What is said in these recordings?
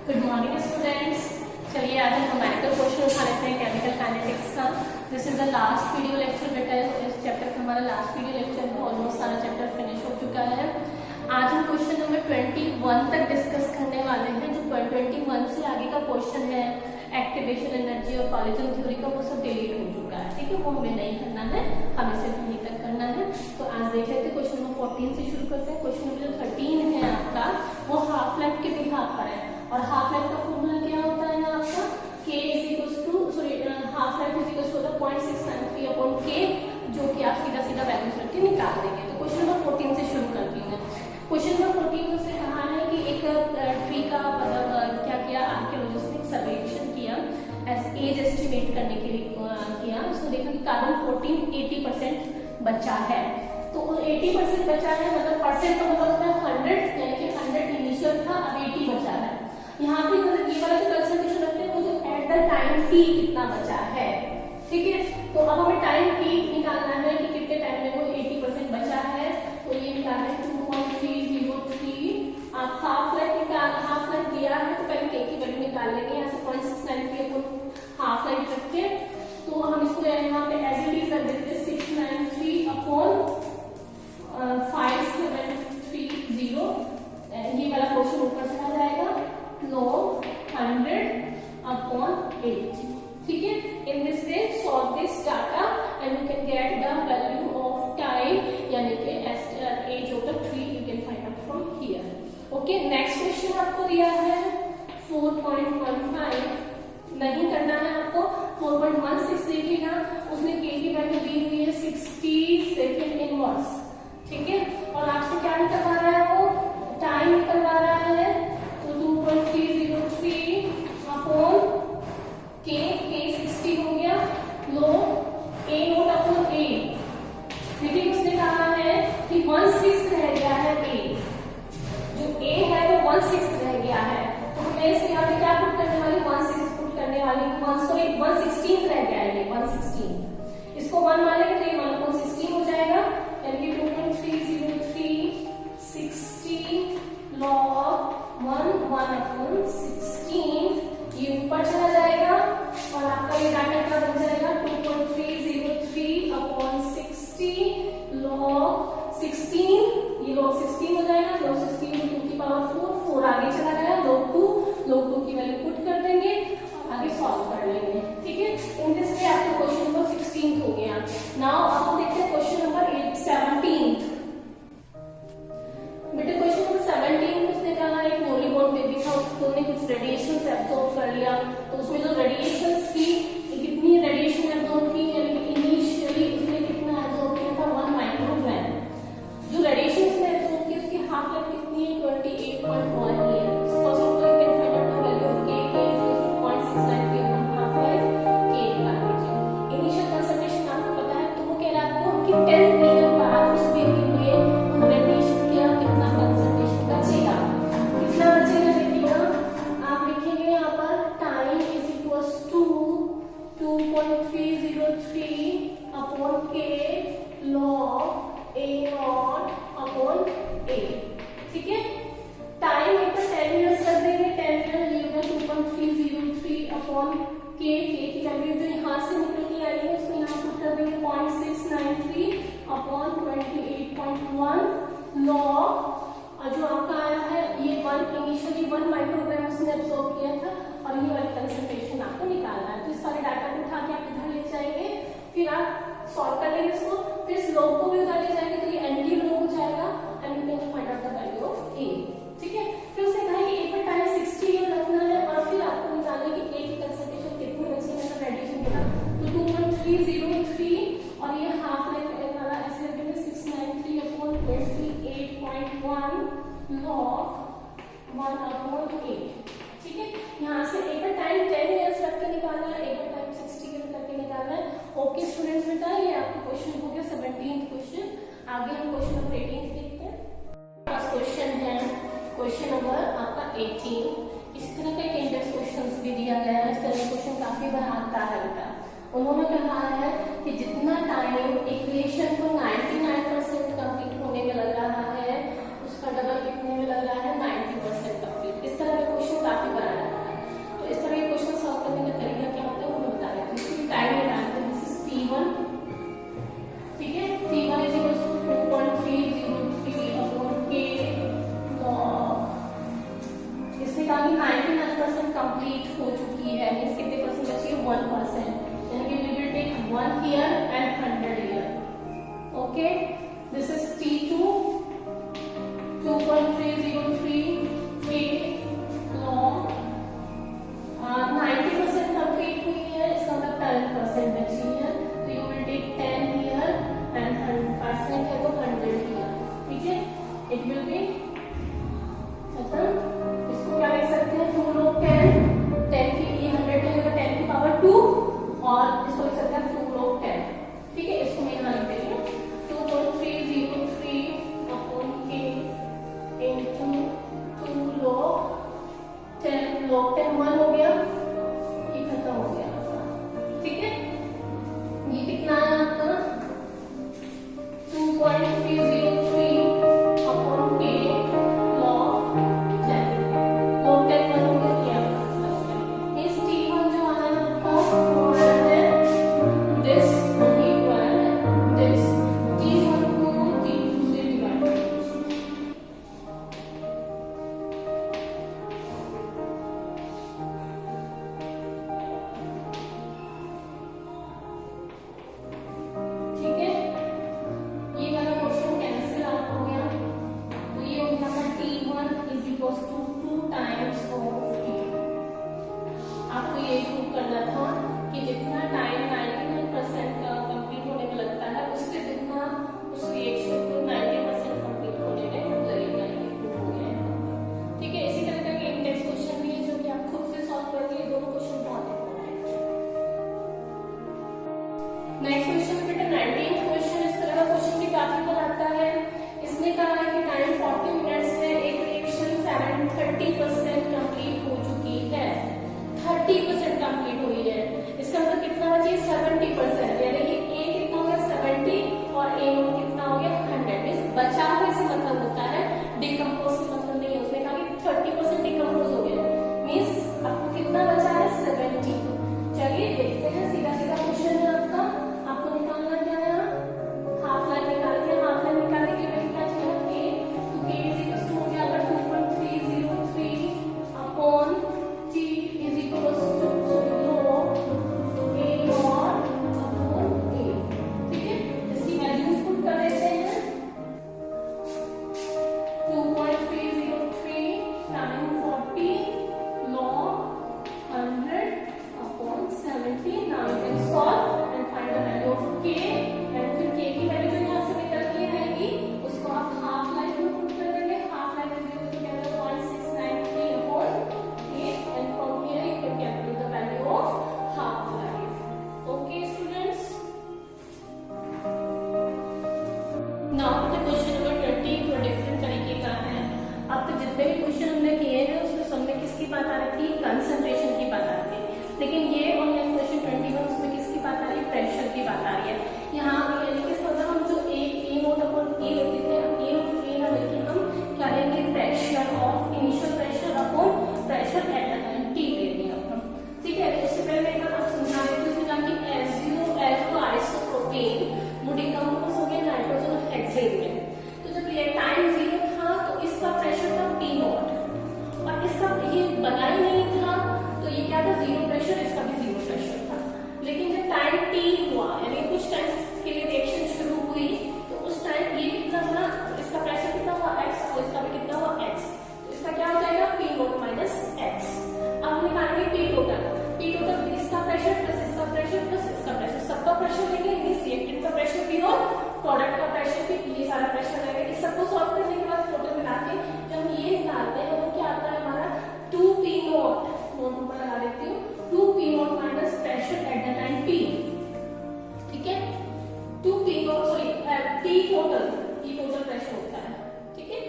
Good morning students. चलिए आज हम न्यूमेरिकल क्वेश्चन उठा लेते हैं केमिकल काइनेटिक्स का। This is the last video lecture बेटा। इस चैप्टर का हमारा लास्ट वीडियो लेक्चर है। ऑलमोस्ट सारा चैप्टर फिनिश हो चुका है। आज हम क्वेश्चन नंबर 21 तक डिस्कस करने वाले हैं। जो 21 से आगे का क्वेश्चन है एक्टिवेशन एनर्जी और कॉलेजन थ्योरी का, वो सब डिलीट हो चुका है। ठीक है, वो हमें नहीं करना है, हमें सिर्फ यहीं तक करना है। तो आज देख लेते हैं क्वेश्चन नंबर 14 से शुरू करते हैं। क्वेश्चन नंबर 13 है आपका, वो हाफ लाइफ के बिहाफ पर है। और हाफ लाइफ का फॉर्मूला क्या होता है आपका, k half life is equal to 0.693 upon k, जो कि आप सीधा सीधा वैल्यूज रख के निकाल देंगे। तो क्वेश्चन नंबर 14 से शुरू करती हूँ। क्वेश्चन नंबर 14 में से कहा है कि एक ट्री का क्या किया, आर्कियोलॉजिस्ट ने सर्वेक्षण किया, एज एस्टिमेट करने के लिए किया। उसने देखा कि कार्बन 14 80% बचा है। तो 80% बचा है, मतलब परसेंट का मतलब होता है 100, यानी कि 100 इनिशियल था, अब 80 बचा है। यहाँ पे मतलब ये वाला जो कंसंट्रेशन रखते हैं वो जो एट द टाइम टी कितना बचा है। ठीक है, तो अब हमें टाइम टी निकालना है कि कितने टाइम में वो 80% बचा है। तो ये निकालना है 2.303। आप हाफ लाइफ दिया है तो पहले के की वैल्यू निकाल लेंगे। यहाँ से 0.693 अपन हाफ लाइफ रख के, तो हम इसको यहाँ पे एज इट इज रख देते हैं 693 अपॉन 5730। ये वाला क्वेश्चन ऊपर चला जाएगा, log 100 upon 80. ठीक है, in this way solve this data and you can get the value of time, यानी कि age of the tree you can find out from here. Okay, next question आपको दिया है 4.15, नहीं करना है आपको। 4.16 देखिएगा, उसने k की वैल्यू दी हुई है 60 सेकेंड इनवर्स। ठीक है, और आपसे क्या निकलवा रहा है, वो टाइम निकलवा रहा है। तो 2.303 अपॉन k 60 हो गया, लो a नोट अपॉन a। देखिए उसने कहा है कि 1/6 रह गया है a, जो a है वो 1/6 रह गया है। तो हमें इसके यहाँ पे क्या पुट करने वाली, 1/6 पुट करने वाली, 1/16 रह गया है ये 1/16। इसको 1 मानेंगे तो ये 1/16 हो जाएगा, यानी कि 2.303 60 log 1/16। ये ऊपर चला जाएगा और आपका ये डाटा क्या बन जाएगा, 2.303 अपॉन 60 log 16। ये log 16 हो जाएगा। log 16 में 2 की पावर 4 आगे चला गया, log 2 की वैल्यू पुट कर देंगे और आगे सॉल्व कर लेंगे। ठीक है, इन दिस वे आपका क्वेश्चन नंबर 16 हो गया। नाउ अब देखते हैं क्वेश्चन नंबर 17। बेटे क्वेश्चन नंबर 17 में उसने कहा एक मोलिबॉन बेबी था, उसने कुछ रेडिएशन एब्सॉर्ब कर लिया। तो उसमें जो रेडिएशन थी, कितनी रेडिएशन एब्सॉर्ब की, यानी कि इनिशियली उसने कितना एब्सॉर्ब किया था, 1 माइक्रोग्राम। जो रेडिएशन उसने एब्सॉर्ब की उसकी हाफ लाइफ कितनी है, 28.1 year. First of all you can find out the value of k is 0.693 half life k निकाल लीजिए। इनिशियल कंसंट्रेशन आपको पता है, तो वो कह रहा है आपको कि 10 ईयर बाद उस बेबी में रेडिएशन किया कितना कंसंट्रेशन बचेगा, कितना बचेगा। देखिएगा आप लिखेंगे यहाँ पर time is equals to 2.303 upon k log a naught upon a। ठीक है, टाइम एक 10 इयर्स कर देंगे, 10 ईयर ये होगा 2.303 अपॉन k की वैल्यू जो यहाँ से निकल के आई है उसको यहाँ पुट कर देंगे 0.693 अपॉन 28.1 log, और जो आपका आया है ये 1 इनिशियली 1 माइक्रोग्राम उसने एब्सॉर्ब किया था, और ये वाली कंसंट्रेशन आपको निकालना है। तो इस सारे डाटा को उठा के आप इधर ले जाएंगे, फिर आप सॉल्व कर लेंगे इसको, फिर इस log को भी उधर ले जाएंगे तो ये एंटी log हो जाएगा and you can find out the value of a। ठीक है, फिर उसने कहा कि a पर टाइम 60 ईयर रखना है और फिर आपको निकालना है कि a की कंसंट्रेशन कितनी बची है रेडिएशन के बाद। तो 2.303 और ये हाफ लाइफ वाला ऐसे रखेंगे 693 अपॉन 28.1 log 1/8। ठीक है, यहाँ से a पर टाइम 10 इयर्स रख के निकालना है, a पर टाइम 60 ईयर करके निकालना है। ओके स्टूडेंट्स, बेटा ये आपका क्वेश्चन हो गया 17th क्वेश्चन। आगे हम क्वेश्चन नंबर 18 देखते हैं। फर्स्ट क्वेश्चन है क्वेश्चन नंबर आपका 18। इस तरह का एक इंडेक्स क्वेश्चन भी दिया गया है। इस तरह का क्वेश्चन काफी बार आता है बेटा। उन्होंने कहा है कि जितना टाइम इक्वेशन को 99% कंप्लीट होने में लग रहा है, उसका डबल कितने में लग रहा है, 90% कंप्लीट। इस तरह का क्वेश्चन काफी बार log 10 1 हो गया, ये खत्म हो गया आपका, ठीक है। ये कितना है आपका 2.303 अपॉन k log 10, log 10 1 हो गया, ये आपका इस t1 जो आया आपका वो आया है this equal this, t1 को t2 से डिवाइड कर दीजिए, ठीक है। ये वाला क्वेश्चन कैंसिल आउट हो गया, तो ये हो गया था t1 is equal to 2 times of t। आपको ये प्रूव करना था कि जितना टाइम 99% कंप्लीट होने में लगता है उससे जितना उस रिएक्शन को 90% कंप्लीट होने में लगेगा, ये प्रूव हो गया है, ठीक है। इसी तरह का इंडेक्स क्वेश्चन भी है जो कि आप खुद से सॉल्व करेंगे, दोनों क्वेश्चन बहुत इंपॉर्टेंट है। नेक्स्ट क्वेश्चन बेटा 19th क्वेश्चन, इस तरह का क्वेश्चन भी काफी बार आता है। इसने कहा है कि टाइम 40 मिनट्स में एक रिएक्शन 30% कंप्लीट हो चुकी है, 30% कंप्लीट हुई है, इसका मतलब कितना बचे 70%, यानी कि A कितना हो गया 70 और A नोट कितना हो गया 100, इस बचा हुआ इसका मतलब होता है, डिकम्पोज से मतलब नहीं है। उसने कहा कि 30% डिकम्पोज हो गया, मींस आपको कितना बचा है 70। चलिए देखते हैं, सीधा सीधा क्वेश्चन है आपका, आपको निकालना क्या है, हाफ लाइन निकाल के, हाफ लाइन निकालने के लिए क्या चाहिए k, तो k इज इक्वल टू हो गया 2.303 upon t is equal to log a naught upon a, ठीक है। इसकी वैल्यूज पुट कर देते हैं, 2.303 time 40 log 100 upon 70. Now you can solve and find the value of k, and फिर k की वैल्यू जो यहाँ से निकल के आएगी उसको आप हाफ लाइफ में पुट कर देंगे, half life is equal to 0.693 upon 8, and from here you can calculate the value of half life. Okay students, now the question number 20 थोड़ा डिफरेंट तरीके का है। अब तक जितने भी क्वेश्चन हमने किए हैं उसमें सब में किसकी बात आ रही थी, कंसंट्रेशन की बात आ रही थी, लेकिन ये ऑनलाइन क्वेश्चन 21 उसमें किसकी बात आ रही है, प्रेशर की बात आ रही है। यहाँ यानी कि मतलब हम जो ए नोट अपॉन ए लेते थे, हम ए नोट ए ना लेके हम क्या लेंगे, pressure of initial pressure upon pressure at the time T लेंगे हम, ठीक है। तो उससे पहले एक बार आप समझा देते हैं, उसमें कि H2 आइसोप्रोपेन वो डिकम्पोज हो गया नाइट्रोजन हेक्सेन में, तो जब ये टाइम 0 था तो इसका प्रेशर था P नॉट, और इसका ये बना ही नहीं था, तो ये क्या था 0 प्रेशर, इसका भी 0 प्रेशर था। लेकिन जब टाइम T हुआ, यानी कुछ टाइम के लिए रिएक्शन शुरू हुई, तो उस टाइम ये कितना बना, इसका प्रेशर कितना हुआ x, और इसका भी कितना हुआ x, तो इसका क्या हो जाएगा P नॉट माइनस x। अब निकालेंगे P टोटल, इसका प्रेशर प्लस इसका प्रेशर प्लस इसका प्रेशर, सबका प्रेशर लेंगे, मींस रिएक्टेंट का प्रेशर भी और प्रोडक्ट का प्रेशर भी, ये सारा प्रेशर लगेगा। इस सबको सॉल्व करने के बाद टोटल मिला के जब हम ये निकालते हैं तो क्या आता है हमारा 2P नॉट, नोट ऊपर लगा देती हूँ, 2P not minus pressure at the time P, ठीक है। 2P not sorry P total, ये टोटल प्रेशर होता है, ठीक है,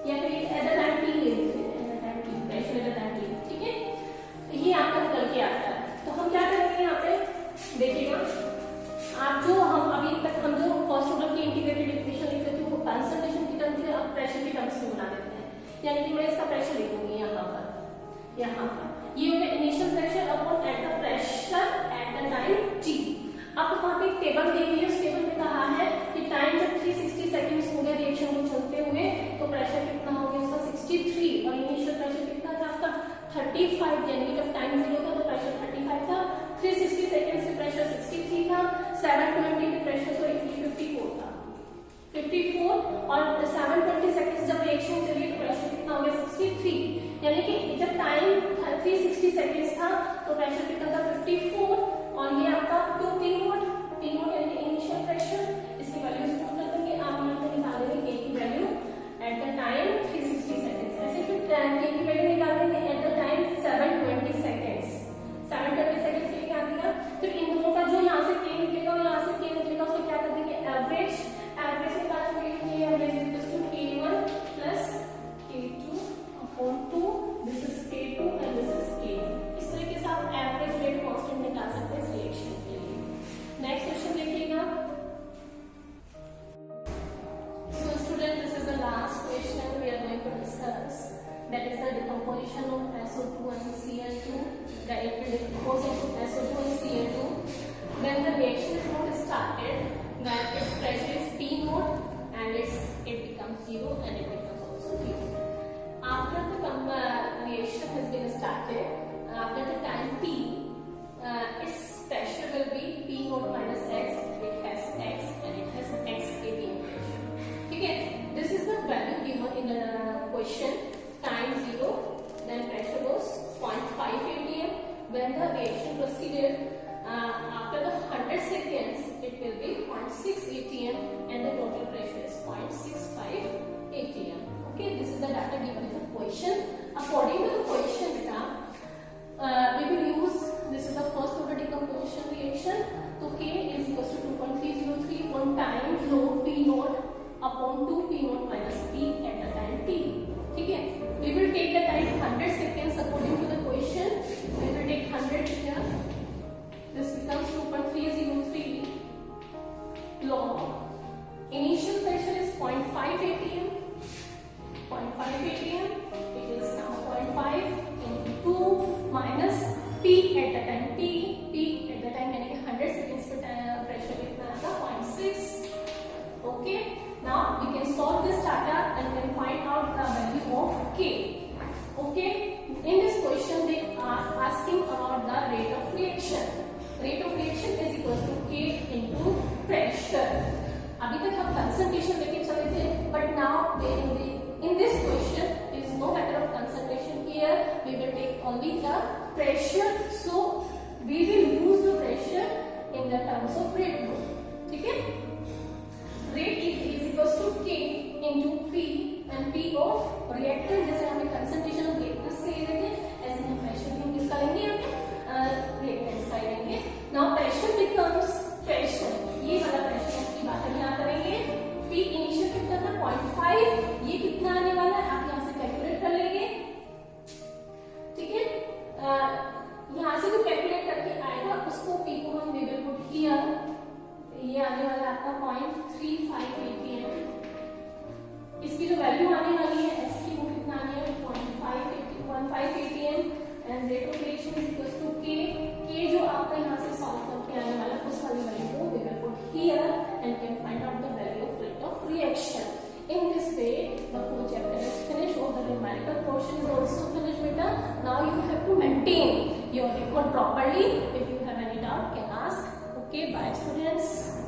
या फिर एट द टाइम T ले लीजिए, at the time T, pressure at the time T, ठीक है। ये आपका निकल के आता है, तो हम क्या करेंगे यहाँ पे देखिएगा, आप जो हम अभी तक हम जो फर्स्ट ऑर्डर की इंटीग्रेटेड इक्वेशन लिखते थे वो कंसंट्रेशन की टर्म्स से, अब प्रेशर की टर्म्स में बना देते हैं, यानी कि मैं इसका प्रेशर लिखूंगी यहाँ पर, ये हो गया initial pressure upon at the pressure at the time T। अब वहाँ पे एक टेबल दी हुई है, उस टेबल में कहा है कि टाइम जब 360 सेकंड्स हो गए रिएक्शन को चलते हुए, तो प्रेशर कितना हो गया उसका 63, और इनिशियल प्रेशर कितना था आपका 35, यानी जब टाइम 0 था तो प्रेशर 35 था, 360 सेकंड्स पे प्रेशर 63 था, 720 पे प्रेशर सॉरी 54 था, 54, और 720 सेकंड्स जब रिएक्शन चली तो प्रेशर कितना हो गया 63, यानी कि जब टाइम 360 सेकंड्स था तो प्रेशर कितना था 54, और ये आपका 2P नॉट यानी कि इनिशियल प्रेशर, इसकी वैल्यूज पुट कर देंगे, आप यहाँ पे निकाल देंगे K की value at the time 360 seconds, ऐसे फिर K की वैल्यू निकाल देंगे at the time 720 seconds, 720 seconds के लिए क्या दिया, फिर इन दोनों का जो यहाँ से K निकलेगा और यहाँ से K निकलेगा उसको क्या कर देंगे एवरेज, एवरेज के बाद ये average is equal to K1 plus K2 upon 2, this is K2 and this is is the decomposition of SO2 and Cl2, that it will decompose into SO2 and Cl2. When the reaction is not started, then its pressure is P naught and it becomes 0 and it becomes also 0. After the reaction has been started, after the time T, its pressure will be P naught minus X. It has X and it has X atm pressure. Okay, this is the value given in the question. Time 0, then pressure was 0.5 atm. When the reaction proceeded, after the 100 seconds, it will be 0.6 atm and the total pressure is 0.65 atm. Okay, this is the data given in the question. According to the question data, we will use, this is the first order decomposition reaction. So K is equals to 2.303 on time load P naught upon 2 P naught minus P at the time T. Okay, we will take the time 100 seconds according to the question. We will take 100 here. This becomes 2.303 log. Initial pressure is 0.5 atm. 0.5 atm. It is now 0.5 into 2 minus P at the time T. P at the time यानी कि 100 seconds पर pressure कितना आता 0.6. Okay. Now we can solve this data and then find out the value of K. Okay. In this question they are asking about the rate of reaction. Rate of reaction is equal to K into pressure. अभी तक हम concentration लेके चले थे, but now in this question there is no matter of concentration here. We will take only the pressure. So we will use the pressure in the terms of rate flow. Okay? Rate is equals to K into P and P of reactant. जैसे हमें concentration of reactants ले रहे थे, ऐसे हम pressure भी किसका लेंगे हमें reactants का लेंगे. Now pressure becomes pressure. ये वाला pressure की बात हम यहाँ करेंगे. P initial कितना था 0.5. ये कितना आने वाला है आप यहाँ से कैलकुलेट कर लेंगे. ठीक है, यहाँ से जो कैलकुलेट करके आएगा उसको P को हम we will put here. ये आने वाला आपका 0.35 atm. इसकी जो वैल्यू आने वाली है S की वो कितना आने वाला 0.15 atm and rate of reaction is equals to K. K जो आपका यहाँ से सॉल्व करके आने वाला उस वाली वैल्यू को we will put here and can find out the value of rate of reaction. In this way, the whole chapter is finished or the numerical portion is also finished, beta. Now you have to maintain your record properly. If you have any doubt, can ask. Okay, bye students.